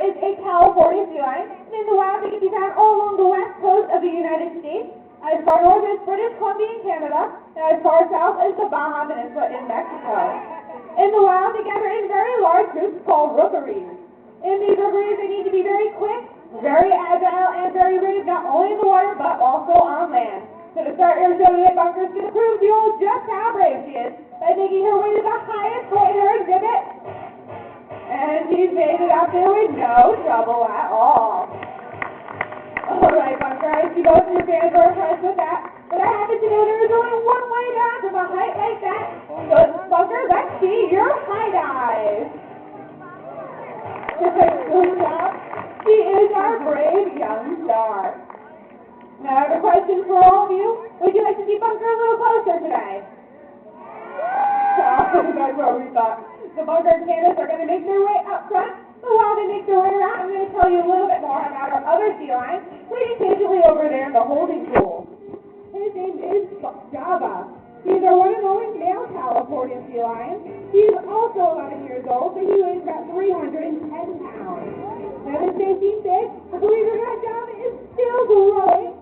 is a California sea lion, and in the wild they can be found all along the west coast of the United States, as far north as British Columbia in Canada, and as far south as the Baja Peninsula in Mexico. In the wild, they gather in very large groups called rookeries. In these rookeries, they need to be very quick, very agile, and very brave, not only in the water, but also on land. So to start your show today, Bunker's going to prove to you all just how brave she is by making her way to the highest point in her exhibit. And she's made it out there with no trouble at all. Alright, Bunker, I see both of your fans are impressed with that. But I happen to know there is only one way down from a height like that. So, Bunker, let's see your high dive. Good job. She is our brave young star. Now, I have a question for all of you. Would you like to see Bunker a little closer today? That's what we thought. The Bunker and Candace are going to make their way up front, but while they make their way around, I'm going to tell you a little bit more about our other sea lion, waiting patiently over there in the holding pool. His name is Java. He's our one and only male California sea lion. He's also 11 years old, but he weighs about 310 pounds. Now, this may seem big, but believe it or not, Java is still growing.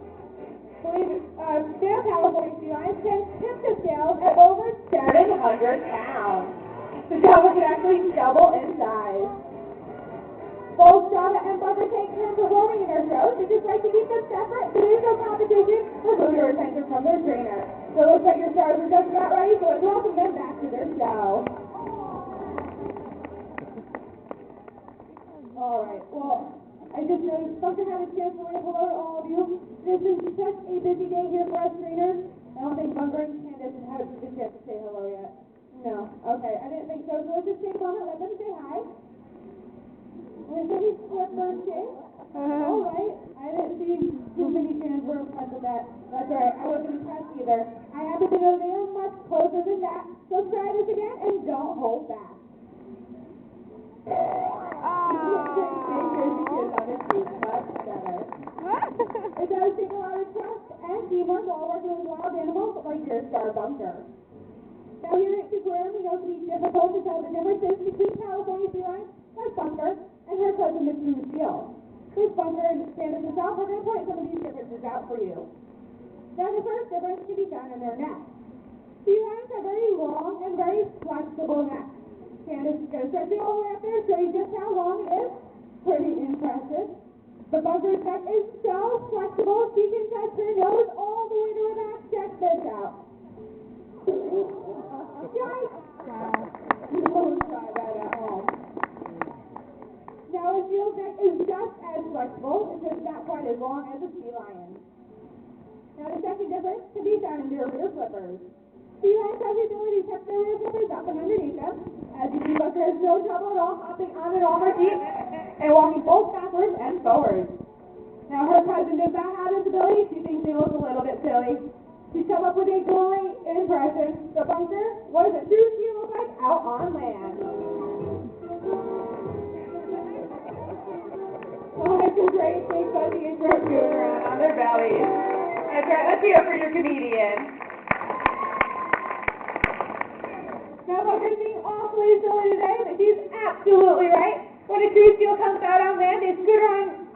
Male California sea lions can tip the scales at over 700 pounds. The Java can actually double in size. Both Java and Bunker take turns performing in their shows. They just like to keep them separate, so there's no competition or food or attention from their trainer. So it looks like your stars are just about ready, so let's welcome them back to their show. Alright, well, I just noticed Bunker had a chance to say hello to all of you. This is such a busy day here for us trainers. I don't think Bunker and Candace have had a chance to say hello yet. No. Okay, I didn't think so. So let's just take a moment, let them say hi. Is any Clippers shake? All right. I didn't see too many fans were impressed with that. That's all right. I wasn't impressed either. I happen to know they are much closer than that. So try this again and don't hold back. It does take a lot of trust and teamwork while working with wild animals like your star Bunker. Now here at Aquarium, we know it can be difficult to tell the differences between California sea lions, like Bunker, and her cousin, Miss Lucille. This Bunker and Candace herself are going to point some of these differences out for you. Now the first difference can be found in their necks. Sea lions have very long and very flexible necks. Candace is going to stretch it all the way up there, show you just how long it is. Pretty impressive. The Bunker's neck is so flexible, she can touch her nose all the way to her back. Check this out. Yikes! Wow. Don't try that at home. Now, a seal's neck is just as flexible, it's just not quite as long as a sea lion. Now, the second difference can be found in their rear flippers. Sea lions have the ability to tuck their rear flippers up and underneath them. As you see, Bunker has no trouble at all hopping on and off her feet and walking both backwards and forwards. Now, her cousin does not have this ability. She thinks they look a little bit silly. She's come up with a great impression. The Bunker, what does a true sea look like out on land? Oh, it's a great big fuzzy and short moving around on their bellies. That's right, let's hear it for your comedian. Now, Bunker's being awfully silly today, but she's absolutely right. When a true seal comes out on land, they scoot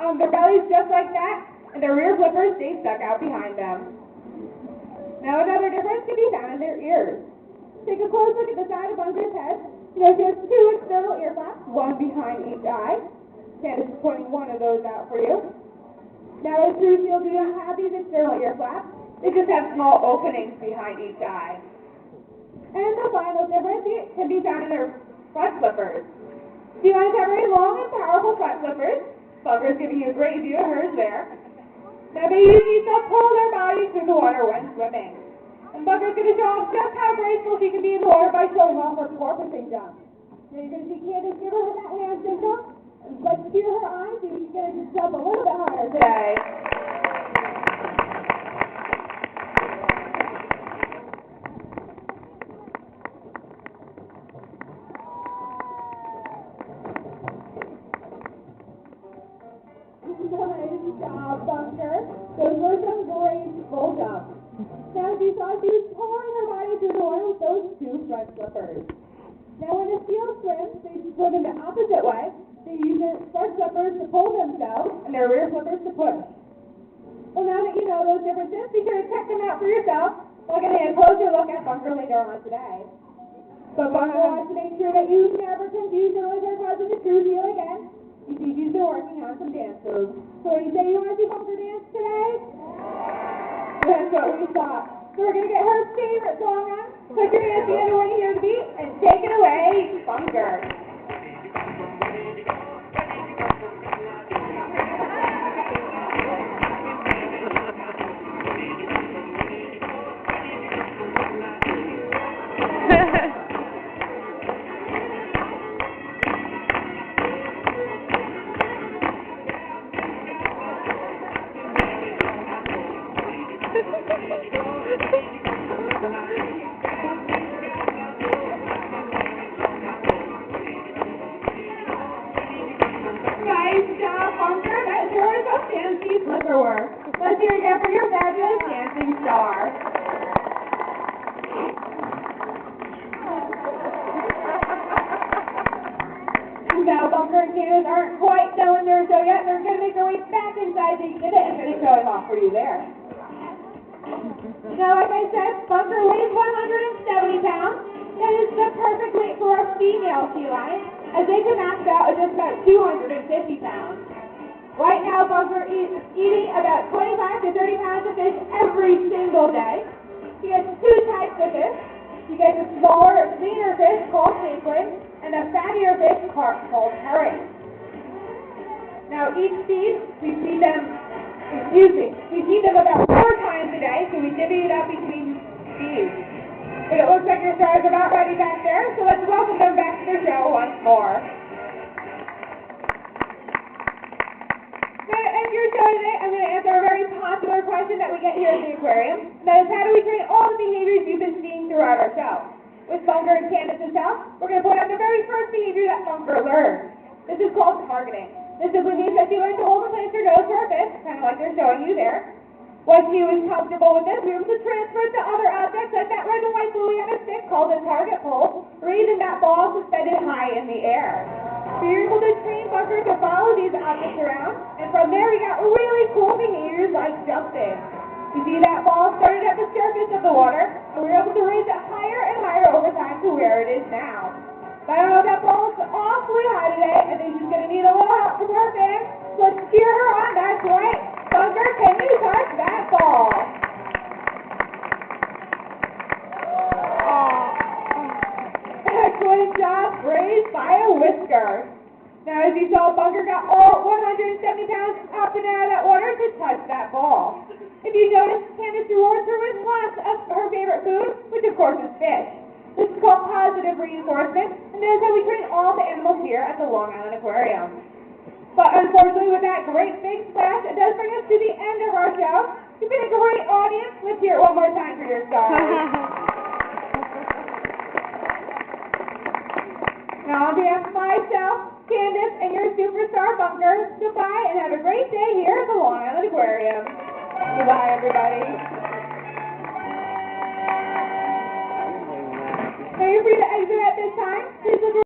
on their bellies just like that, and their rear flippers stay stuck out behind them. Now another difference can be found in their ears. Take a close look at the side of Bunker's head. Notice he has two external ear flaps, one behind each eye. Candace is pointing one of those out for you. Now the true seals do not have these external ear flaps. They just have small openings behind each eye. And the final difference can be found in their front flippers. Sea lions have very long and powerful front flippers. Bunker's giving you a great view of hers there. Now they use these to pull their bodies through the water when swimming. And Bunker's going to show off just how graceful she can be in the water by showing off her porpoising jump. Now you're going to see Candace give her that hand signal. Let's hear her eyes, and she's going to just jump a little bit higher today. Nice job, Bunker. Those were some graceful jumps. Now, as you saw, she was pulling her body through the water with those two front flippers. Now, when a seal swims, they swim in the opposite way. They use their front flipper flippers to pull themselves and their rear flippers to push. Well, now that you know those differences, be sure to check them out for yourself. We're going to get a closer look at Bunker later on today. But Bunker wants to make sure that you never confuse the lizard causing the cruise wheel again. You see, she's been working on some dance moves. So you say you want to see Bunker dance today? That's what we thought. So we're going to get her favorite song on. Put your hands together when you hear the beat, and take it away, Bunker. Nice job, Bunker. That sure is a fancy flipper work. Let's hear it again for your fabulous dancing star. Now, Bunker and Candace aren't quite done their show yet. They're going to make their way back inside the exhibit and finish showing off for you there. Now, like I said, Bunker weighs 170 pounds. That is the perfect weight for a female sea lion, as they can max out at just about 250 pounds. Right now, Bunker is eating about 25 to 30 pounds of fish every single day. He gets two types of fish. He gets a smaller, cleaner fish called squid, and a fattier fish called herring. Now, each feed, we feed them about 4 times a day, so we divvy it up between feeds. But it looks like your stars are about ready back there, so let's welcome them back to the show once more. Now, to end your show today, I'm going to answer a very popular question that we get here at the aquarium. That is, how do we train all the behaviors you've been seeing throughout our show? With Bunker and Candace himself, we're going to point out the very first behavior that Bunker learned. This is called targeting. This simply means that she learned to hold and place her nose to her fish, kind of like they're showing you there. Once she was comfortable with this, we were able to transfer it to other objects like that red and white buoy on a stick called a target pole, raising that ball suspended high in the air. We were able to train Bunker to follow these objects around, and from there we got really cool behaviors like jumping. You see that ball started at the surface of the water, and we were able to raise it higher and higher over time to where it is now. But I know that ball is awfully high today. I think she's going to need a little help from her fans. Let's cheer her on. That's right. Bunker, can you touch that ball? Excellent job, raised by a whisker. Now, as you saw, Bunker got all 170 pounds up and out of that water to touch that ball. If you notice, Candace rewards her with lots of her favorite food, which of course is fish. This is called positive reinforcement, and that is how we train all the animals here at the Long Island Aquarium. But unfortunately, with that great big splash, it does bring us to the end of our show. You've been a great audience. Let's hear it one more time for your stars. Now, on behalf of myself, Candace, and your superstar Bunker, goodbye and have a great day here at the Long Island Aquarium. Goodbye, everybody. Now you're free to exit at this time. Please look